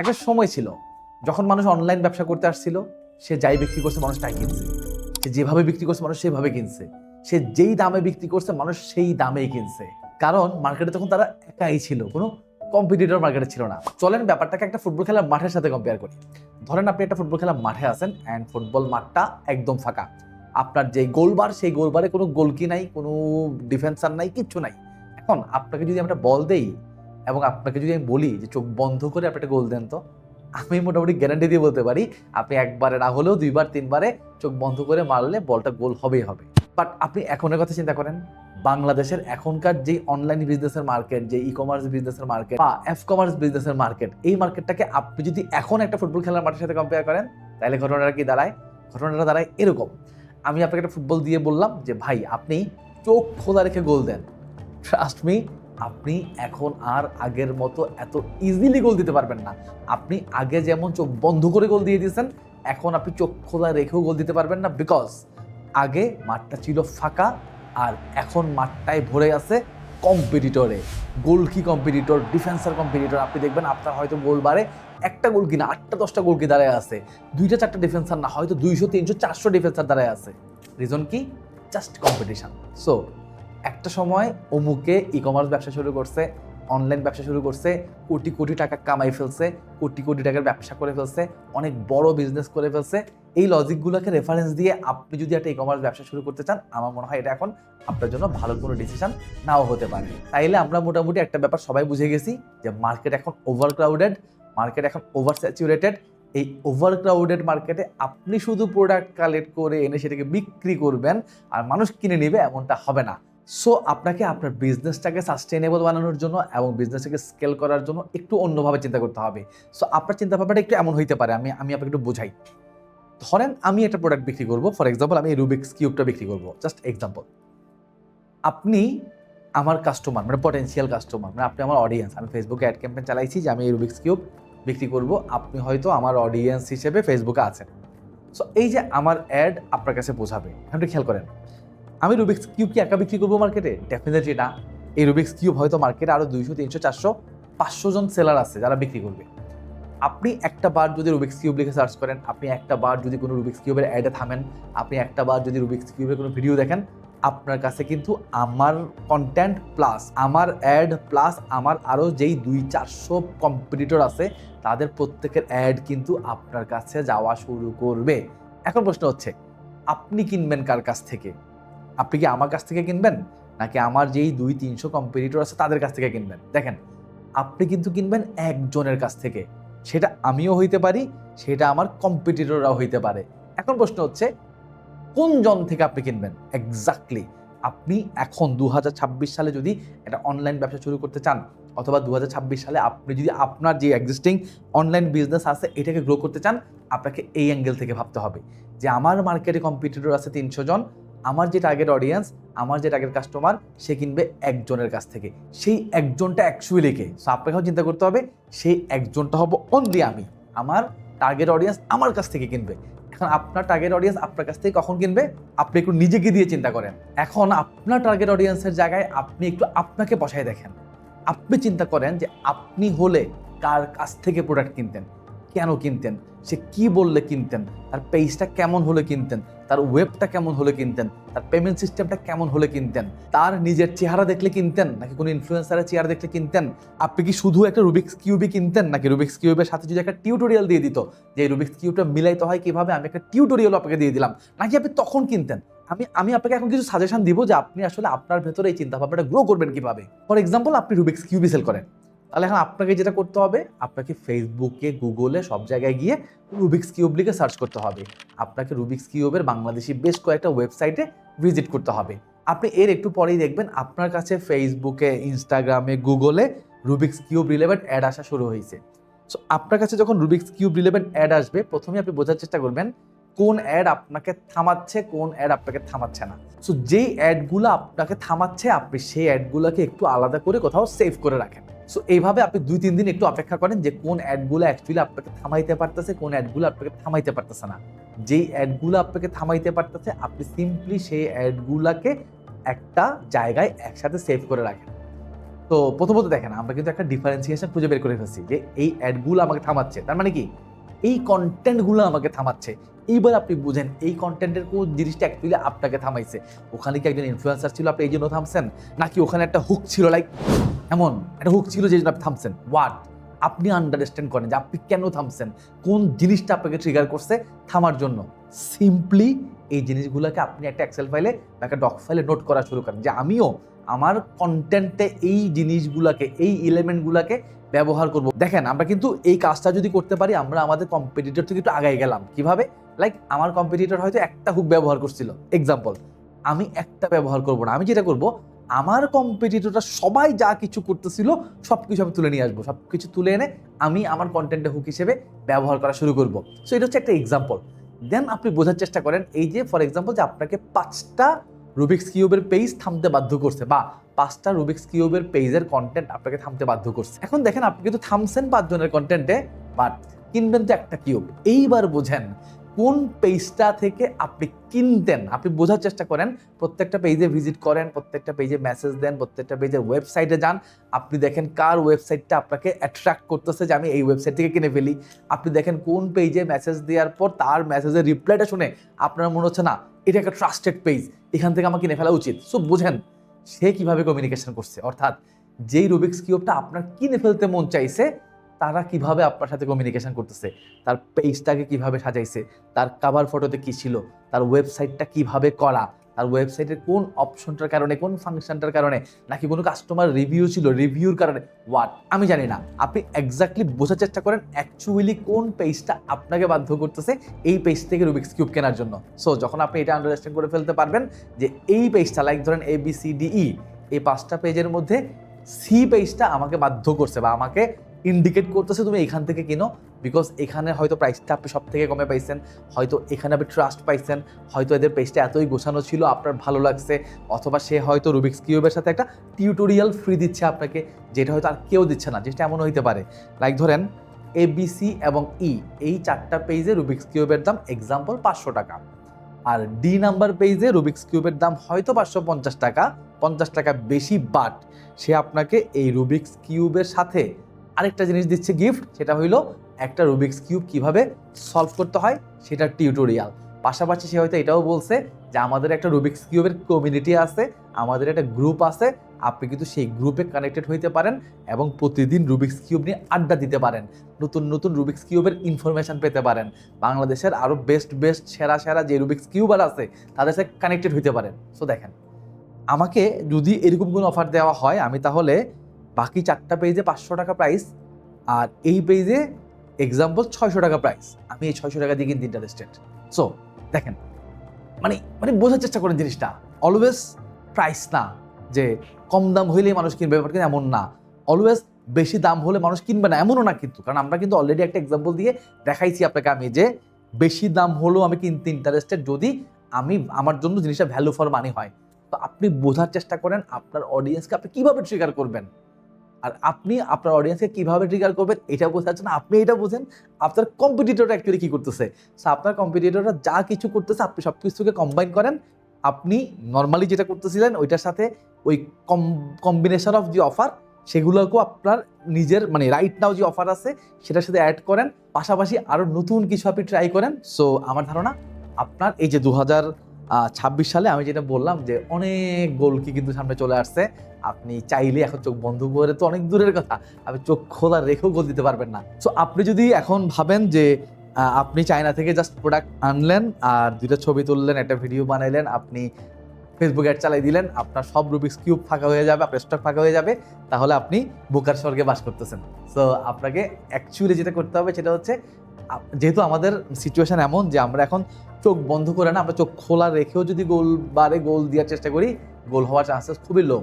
একটা সময় ছিল যখন মানুষ অনলাইন ব্যবসা করতে আসছিল, সে যাই বিক্রি করছে মানুষ তাই কিনছে, সে যেভাবে বিক্রি করছে মানুষ সেভাবে কিনছে, সে যেই দামে বিক্রি করছে মানুষ সেই দামেই কিনছে। কারণ মার্কেটে তখন তারা একাই ছিল, কোনো কম্পিটিটর মার্কেটে ছিল না। চলেন ব্যাপারটাকে একটা ফুটবল খেলার মাঠের সাথে কম্পেয়ার করি। ধরেন আপনি একটা ফুটবল খেলার মাঠে আছেন অ্যান্ড ফুটবল মাঠটা একদম ফাঁকা। আপনার যে গোলবার, সেই গোলবারে কোনো গোলকি নাই, কোনো ডিফেন্সার নাই, কিচ্ছু নাই। এখন আপনাকে যদি আমরা বল দেই এবং আপনাকে যদি আমি বলি যে চোখ বন্ধ করে আপনি একটা গোল দেন, তো আমি মোটামুটি গ্যারান্টি দিয়ে বলতে পারি আপনি একবারে না হলেও দুইবার তিনবারে চোখ বন্ধ করে মারলে বলটা গোল হবেই হবে। বাট আপনি এখনের কথা চিন্তা করেন, বাংলাদেশের এখনকার যে অনলাইন বিজনেসের মার্কেট, যে ই কমার্স বিজনেসের মার্কেট বা এফ কমার্স বিজনেসের মার্কেট, এই মার্কেটটাকে আপনি যদি এখন একটা ফুটবল খেলার মাঠের সাথে কম্পেয়ার করেন, তাহলে ঘটনাটা কি দাঁড়ায়? ঘটনাটা দাঁড়ায় এরকম। আমি আপনাকে একটা ফুটবল দিয়ে বললাম যে ভাই আপনি চোখ খোলা রেখে গোল দেন, ট্রাস্ট মি, আপনি এখন আর আগের মতো এত ইজিলি গোল দিতে পারবেন না। আপনি আগে যেমন চোখ বন্ধ করে গোল দিয়ে দিয়েছেন, এখন আপনি চোখ খোলা রেখেও গোল দিতে পারবেন না। বিকজ আগে মাঠটা ছিল ফাঁকা আর এখন মাঠটায় ভরে আছে কম্পিটিটরে। গোলকি কম্পিটিটর, ডিফেন্সার কম্পিটিটর। আপনি দেখবেন আপনার হয়তো গোল বারে একটা গোল কিনা 8টা-10টা গোল কি দাঁড়ায় আছে, 2টা-4টা ডিফেন্সার না, হয়তো 200-300-400 ডিফেন্সার দাঁড়ায় আছে। রিজন কি? Just competition. সো একটা সময় অমুকে ই কমার্স ব্যবসা শুরু করছে, অনলাইন ব্যবসা শুরু করছে, কোটি কোটি টাকা কামাই ফেলছে, কোটি কোটি টাকার ব্যবসা করে ফেলছে, অনেক বড় বিজনেস করে ফেলছে। এই লজিকগুলোকে রেফারেন্স দিয়ে আপনি যদি একটা ই কমার্স ব্যবসা শুরু করতে চান, আমার মনে হয় এটা এখন আপনার জন্য ভালো কোনো ডিসিশন নাও হতে পারে। তাইলে আমরা মোটামুটি একটা ব্যাপার সবাই বুঝে গেছি যে মার্কেট এখন ওভার ক্রাউডেড, মার্কেট এখন ওভার স্যাচুরেটেড। এই ওভার ক্রাউডেড মার্কেটে আপনি শুধু প্রোডাক্ট কালেক্ট করে এনে সেটাকে বিক্রি করবেন আর মানুষ কিনে নেবে, এমনটা হবে না। সো আপনাকে আপনার বিজনেসটাকে সাস্টেনেবল বানানোর জন্য এবং বিজনেসটাকে স্কেল করার জন্য একটু অন্যভাবে চিন্তা করতে হবে। সো আপনার চিন্তা ভাবনাটা একটু এমন হইতে পারে, আমি আপনাকে একটু বোঝাই। ধরেন আমি একটা প্রোডাক্ট বিক্রি করবো, ফর এক্সাম্পল আমি রুবিক্স কিউবটা বিক্রি করবো, জাস্ট এক্সাম্পল। আপনি আমার কাস্টমার, মানে পটেনশিয়াল কাস্টমার, মানে আপনি আমার অডিয়েন্স। আমি ফেসবুকে অ্যাড ক্যাম্পেইন চালাইছি যে আমি এই রুবিক্স কিউব বিক্রি করব, আপনি হয়তো আমার অডিয়েন্স হিসেবে ফেসবুকে আছেন। সো এই যে আমার অ্যাড আপনার কাছে পৌঁছাবে, আপনি খেয়াল করেন আমি রুবিক্স কিউব কি একা বিক্রি করবো মার্কেটে? ডেফিনেটলি না। এই রুবিক্স কিউব হয়তো মার্কেটে আরও 200-300-400-500 জন সেলার আছে যারা বিক্রি করবে। আপনি একটা বার যদি রুবিক্স কিউব লিখে সার্চ করেন, আপনি একটা বার যদি কোনো রুবিক্স কিউবের অ্যাডে থামেন, আপনি একটা বার যদি রুবিক্স কিউবের কোনো ভিডিও দেখেন, আপনার কাছে কিন্তু আমার কন্টেন্ট প্লাস আমার অ্যাড প্লাস আমার আরও যেই 200-400 কম্পিটিটর আছে তাদের প্রত্যেকের অ্যাড কিন্তু আপনার কাছে যাওয়া শুরু করবে। এখন প্রশ্ন হচ্ছে আপনি কিনবেন কার কাছ থেকে? আপনি কি আমার কাছ থেকে কিনবেন নাকি আমার যেই 200-300 কম্পিটিটর আছে তাদের কাছ থেকে কিনবেন? দেখেন, আপনি কিন্তু কিনবেন একজনের কাছ থেকে। সেটা আমিও হইতে পারি, সেটা আমার কম্পিটিটররাও হইতে পারে। এখন প্রশ্ন হচ্ছে কোন জন থেকে আপনি কিনবেন এক্স্যাক্টলি। আপনি এখন 2026 সালে যদি একটা অনলাইন ব্যবসা শুরু করতে চান, অথবা 2026 সালে আপনি যদি আপনার যে এক্সিস্টিং অনলাইন বিজনেস আছে এটাকে গ্রো করতে চান, আপনাকে এই অ্যাঙ্গেল থেকে ভাবতে হবে যে আমার মার্কেটে কম্পিটিটর আছে 300 জন, আমার যে টার্গেট অডিয়েন্স, আমার যে টার্গেট কাস্টমার, সে কিনবে একজনের কাছ থেকে। সেই একজনটা অ্যাকচুয়ালি কে? সো আপনাকেও চিন্তা করতে হবে সেই একজনটা হবো অনলি আমি। আমার টার্গেট অডিয়েন্স আমার কাছ থেকে কিনবে। এখন আপনার টার্গেট অডিয়েন্স আপনার কাছ থেকে কখন কিনবে? আপনি একটু নিজেকে দিয়ে চিন্তা করেন। এখন আপনার টার্গেট অডিয়েন্সের জায়গায় আপনি একটু আপনাকে বসায় দেখেন। আপনি চিন্তা করেন যে আপনি হলে কার কাছ থেকে প্রোডাক্ট কিনতেন, কেন কিনতেন, সে কি বললে কিনতেন, তার পেজটা কেমন হলে কিনতেন, তার ওয়েবটা কেমন হলে কিনতেন, তার পেমেন্ট সিস্টেমটা কেমন হলে কিনতেন, তার নিজের চেহারা দেখলে কিনতেন নাকি কোনো ইনফ্লুয়েন্সারের চেহারা দেখলে কিনতেন? আপনি কি শুধু একটা রুবিক্স কিউবই কিনতেন নাকি রুবিক্স কিউবের সাথে যদি একটা টিউটোরিয়াল দিয়ে দিত যে এই রুবিক্স কিউবটা মিলাইতে হয় কিভাবে, আমি একটা টিউটোরিয়াল আপনাকে দিয়ে দিলাম, নাকি আপনি তখন কিনতেন? আমি আপনাকে এখন কিছু সাজেশন দিব যে আপনি আসলে আপনার ভেতরে এই চিন্তা ভাবনাটা গ্রো করবেন কিভাবে। ফর এক্সাম্পল আপনি রুবিক্স কিউবই সেল করেন, তাহলে এখন আপনাকে যেটা করতে হবে, আপনাকে ফেসবুকে, গুগলে সব জায়গায় গিয়ে রুবিক্স কিউব লিখে সার্চ করতে হবে। আপনাকে রুবিক্স কিউবের বাংলাদেশি বেশ কয়েকটা ওয়েবসাইটে ভিজিট করতে হবে। আপনি এর একটু পরেই দেখবেন আপনার কাছে ফেসবুকে, ইনস্টাগ্রামে, গুগলে রুবিক্স কিউব রিলেভেন্ট অ্যাড আসা শুরু হয়েছে। সো আপনার কাছে যখন রুবিক্স কিউব রিলেভেন্ট অ্যাড আসবে, প্রথমে আপনি বোঝার চেষ্টা করবেন কোন অ্যাড আপনাকে থামাচ্ছে, কোন অ্যাড আপনাকে থামাচ্ছে না। সো যেই অ্যাডগুলো আপনাকে থামাচ্ছে, আপনি সেই অ্যাডগুলোকে একটু আলাদা করে কোথাও সেভ করে রাখেন। সো এইভাবে আপনি 2-3 দিন একটু অপেক্ষা করেন যে কোন অ্যাডগুলো অ্যাকচুয়ালি আপনাকে থামাইতে পারতেছে, কোন অ্যাডগুলো আপনাকে থামাইতে পারতেছে না। যেই অ্যাডগুলো আপনাকে থামাইতে পারতেছে, আপনি সিম্পলি সেই অ্যাডগুলোকে একটা জায়গায় একসাথে সেভ করে রাখেন। তো প্রথমত দেখেন আমরা কিন্তু একটা ডিফারেন্সিয়েশন খুঁজে বের করে ফেলছি যে এই অ্যাডগুলো আমাকে থামাচ্ছে, তার মানে কি এই কন্টেন্টগুলো আমাকে থামাচ্ছে। এইবার আপনি বুঝেন এই কন্টেন্টের কোন জিনিসটা অ্যাকচুয়ালি আপনাকে থামাইছে। ওখানে কি একজন ইনফ্লুয়েন্সার ছিল আপনি এই জন্য থামছেন, নাকি ওখানে একটা হুক ছিল, লাইক এমন একটা হুক ছিল যে জন্য আপনি থামছেন? হোয়াট? আপনি আন্ডারস্ট্যান্ড করেন যে আপনি কেন থামছেন, কোন জিনিসটা আপনাকে ট্রিগার করছে থামার জন্য। সিম্পলি এই জিনিসগুলোকে আপনি একটা এক্সেল ফাইলে বা একটা ডক ফাইলে নোট করা শুরু করেন যে আমিও আমার কন্টেন্টে এই জিনিসগুলোকে, এই এলিমেন্টগুলোকে ব্যবহার করব। দেখেন আমরা কিন্তু এই কাজটা যদি করতে পারি আমরা আমাদের কম্পিটিটর থেকে একটু আগাই গেলাম। কিভাবে? লাইক আমার কম্পিটিটর হয়তো একটা হুক ব্যবহার করছিল, এক্সাম্পল, আমি একটা ব্যবহার করব না। আমি যেটা করব, আমার কম্পিটিটররা সবাই যা কিছু করতেছিল সব কিছু আমি তুলে নিয়ে আসবো, সব কিছু তুলে এনে আমি আমার কন্টেন্টে হুক হিসেবে ব্যবহার করা শুরু করব। সো এটা হচ্ছে একটা এক্সাম্পল। দেন আপনি বোঝার চেষ্টা করেন এই যে ফর এক্সাম্পল যে আপনাকে 5টা রুবিক্স কিউবের পেজ থামতে বাধ্য করছে, বা 5টা রুবিক্স কিউবের পেজের কন্টেন্ট আপনাকে থামতে বাধ্য করছে। এখন দেখেন আপনি কিন্তু থামছেন 5 জনের কন্টেন্টে, বাট কিনবেন তো একটা কিউব। এইবার বোঝেন কোন পেজটা থেকে আপনি কিনতেন। আপনি বোঝার চেষ্টা করেন, প্রত্যেকটা পেজে ভিজিট করেন, প্রত্যেকটা পেজে মেসেজ দেন, প্রত্যেকটা পেজের ওয়েবসাইটে যান, আপনি দেখেন কার ওয়েবসাইটটা আপনাকে অ্যাট্রাক্ট করতেছে যে আমি এই ওয়েবসাইট থেকে কিনে ফেলি। আপনি দেখেন কোন পেজে মেসেজ দেওয়ার পর তার মেসেজের রিপ্লাইটা শুনে আপনার মনে হচ্ছে না এটা একটা ট্রাস্টেড পেজ, এখান থেকে আমার কিনে ফেলা উচিত। সো বোঝেন সে কিভাবে কমিউনিকেশন করছে, অর্থাৎ যেই রুবিক্স কিউবটা আপনার কিনে ফেলতে মন চাইছে তারা কিভাবে আপনার সাথে কমিউনিকেশন করতেছে, তার পেজটাকে কিভাবে সাজাইছে, তার কভার ফটোতে কি ছিল, তার ওয়েবসাইটটা কিভাবে করা, তার ওয়েবসাইটের কোন অপশনটার কারণে, কোন ফাংশনটার কারণে, নাকি কোনো কাস্টমার রিভিউ ছিল রিভিউর কারণে, হোয়াট আমি জানি না। আপনি এক্স্যাক্টলি বোঝার চেষ্টা করেন অ্যাকচুয়ালি কোন পেজটা আপনাকে বাধ্য করতেছে এই পেজ থেকে রুবিক্স কিউব কেনার জন্য। সো যখন আপনি এটা আন্ডারস্ট্যান্ড করে ফেলতে পারবেন যে এই পেজটা, লাইক ধরেন ABCDE, এই 5টা পেজের মধ্যে সি পেজটা আমাকে বাধ্য করছে বা আমাকে ইন্ডিকেট করতেছে তুমি এখান থেকে কিনো, বিকজ এখানে হয়তো প্রাইসটা আপনি সব থেকে কমে পাইছেন, হয়তো এখানে আপনি ট্রাস্ট পাইছেন, হয়তো এদের পেজটা এতই গোছানো ছিল আপনার ভালো লাগছে, অথবা সে হয়তো রুবিক্স কিউবের সাথে একটা টিউটোরিয়াল ফ্রি দিচ্ছে আপনাকে, যেটা হয়তো আর কেউ দিচ্ছে না, যেটা এমন হইতে পারে। লাইক ধরেন ABC এবং E, এই 4টা পেজে রুবিক্স কিউবের দাম এক্সাম্পল 500 টাকা, আর D নাম্বার পেজে রুবিক্স কিউবের দাম হয়তো 550 টাকা, 50 টাকা বেশি, বাট সে আপনাকে এই রুবিক্স কিউবের সাথে আরেকটা জিনিস দিচ্ছে গিফট, সেটা হইলো একটা রুবিক্স কিউব কিভাবে সলভ করতে হয় সেটার টিউটোরিয়াল। পাশাপাশি সে হয়তো এটাও বলছে যে আমাদের একটা রুবিক্স কিউবের কমিউনিটি আছে, আমাদের একটা গ্রুপ আছে, আপনি কিন্তু সেই গ্রুপে কানেক্টেড হইতে পারেন এবং প্রতিদিন রুবিক্স কিউব নিয়ে আড্ডা দিতে পারেন, নতুন নতুন রুবিক্স কিউবের ইনফরমেশন পেতে পারেন, বাংলাদেশের আরও বেস্ট সেরা সেরা যে রুবিক্স কিউবার আছে তাদের সাথে কানেক্টেড হইতে পারেন। সো দেখেন আমাকে যদি এরকম কোনো অফার দেওয়া হয় আমি তাহলে বাকি 4টা পেজে 500 টাকা প্রাইস আর এই পেজে এক্সাম্পল 600 টাকা প্রাইস, আমি এই 600 টাকা দিয়ে কিনতে ইন্টারেস্টেড। সো দেখেন মানে মানে বোঝার চেষ্টা করেন জিনিসটা, অলওয়েজ প্রাইস না যে কম দাম হইলেই মানুষ কিনবে, ব্যাপারটা কিন্তু এমন না। অলওয়েজ বেশি দাম হলে মানুষ কিনবে না এমনও না কিন্তু, কারণ আমরা কিন্তু অলরেডি একটা এক্সাম্পল দিয়ে দেখাইছি আপনাকে আমি যে বেশি দাম হলেও আমি কিনতে ইন্টারেস্টেড যদি আমার জন্য জিনিসটা ভ্যালু ফর মানি হয়। তো আপনি বোঝার চেষ্টা করেন আপনার অডিয়েন্সকে আপনি কিভাবে ট্রিগার করবেন, আর আপনি আপনার অডিয়েন্সকে কিভাবে ট্রিগার করবেন এটা বোঝার জন্য আপনি এটা বোঝেন আপনার কম্পিটিটররা অ্যাকচুয়ালি কী করতেছে। সো আপনার কম্পিটিটররা যা কিছু করতেছে আপনি সব কিছুকে কম্বাইন করেন, আপনি নর্মালি যেটা করতেছিলেন ওইটার সাথে ওই কম্বিনেশন অফ যে অফার সেগুলোকেও আপনার নিজের মানে রাইট নাও যে অফার আছে সেটার সাথে অ্যাড করেন, পাশাপাশি আরও নতুন কিছু আপনি ট্রাই করেন। সো আমার ধারণা আপনার এই যে 2026 সালে আমি যেটা বললাম যে অনেক গোল কি কিন্তু সামনে চলে আসছে, আপনি চাইলে এখন চোখ বন্ধ করে তো অনেক দূরের কথা, আপনি চোখ খোলা রেখেও গোল দিতে পারবেন না। সো আপনি যদি এখন ভাবেন যে আপনি চায়না থেকে জাস্ট প্রোডাক্ট আনলেন আর 2টা ছবি তুললেন, একটা ভিডিও বানাইলেন, আপনি ফেসবুক অ্যাড চালাই দিলেন, আপনার সব রুবিক্স কিউব ফাঁকা হয়ে যাবে, আপনার স্টক ফাঁকা হয়ে যাবে, তাহলে আপনি বোকার স্বর্গে বাস করতেছেন। সো আপনাকে অ্যাকচুয়ালি যেটা করতে হবে সেটা হচ্ছে, যেহেতু আমাদের সিচুয়েশন এমন যে আমরা এখন চোখ বন্ধ করে না, আমরা চোখ খোলা রেখেও যদি গোল দেওয়ার চেষ্টা করি, গোল হওয়ার চান্সেস খুবই লো।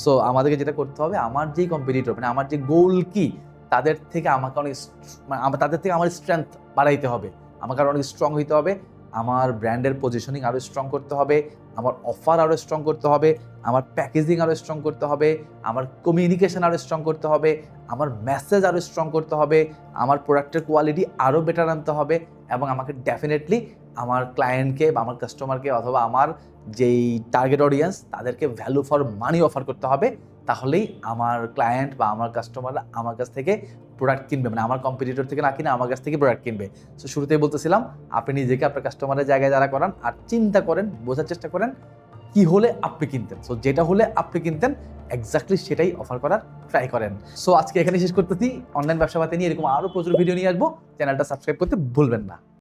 সো আমাদেরকে যেটা করতে হবে, আমার যেই কম্পিটিটর মানে আমার যে গোল কি তাদের থেকে আমাকে অনেক তাদের থেকে আমার স্ট্রেংথ বাড়াইতে হবে, আমাকে আরও অনেক স্ট্রং হইতে হবে, আমার ব্র্যান্ডের পজিশনিং আরও স্ট্রং করতে হবে, আমার অফার আরও স্ট্রং করতে হবে, আমার প্যাকেজিং আরও স্ট্রং করতে হবে, আমার কমিউনিকেশন আরও স্ট্রং করতে হবে, আমার মেসেজ আরও স্ট্রং করতে হবে, আমার প্রোডাক্টের কোয়ালিটি আরও বেটার আনতে হবে, এবং আমাকে ডেফিনেটলি আমার ক্লায়েন্টকে বা আমার কাস্টমারকে অথবা আমার যেই টার্গেট অডিয়েন্স তাদেরকে ভ্যালু ফর মানি অফার করতে হবে, তাহলেই আমার ক্লায়েন্ট বা আমার কাস্টমাররা আমার কাছ থেকে প্রোডাক্ট কিনবে, মানে আমার কম্পিটিটর থেকে না কিনে আমার কাছ থেকে প্রোডাক্ট কিনবে। সো শুরুতেই বলতেছিলাম, আপনি নিজেকে আপনার কাস্টমারের জায়গায় দাঁড়া করান আর চিন্তা করেন, বোঝার চেষ্টা করেন কি হলে আপনি কিনতেন। সো যেটা হলে আপনি কিনতেন এক্স্যাক্টলি সেটাই অফার করার ট্রাই করেন। সো আজকে এখানে শেষ করতেছি। অনলাইন ব্যবসা পাতি নিয়ে এরকম আরও প্রচুর ভিডিও নিয়ে আসবো। চ্যানেলটা সাবস্ক্রাইব করতে ভুলবেন না।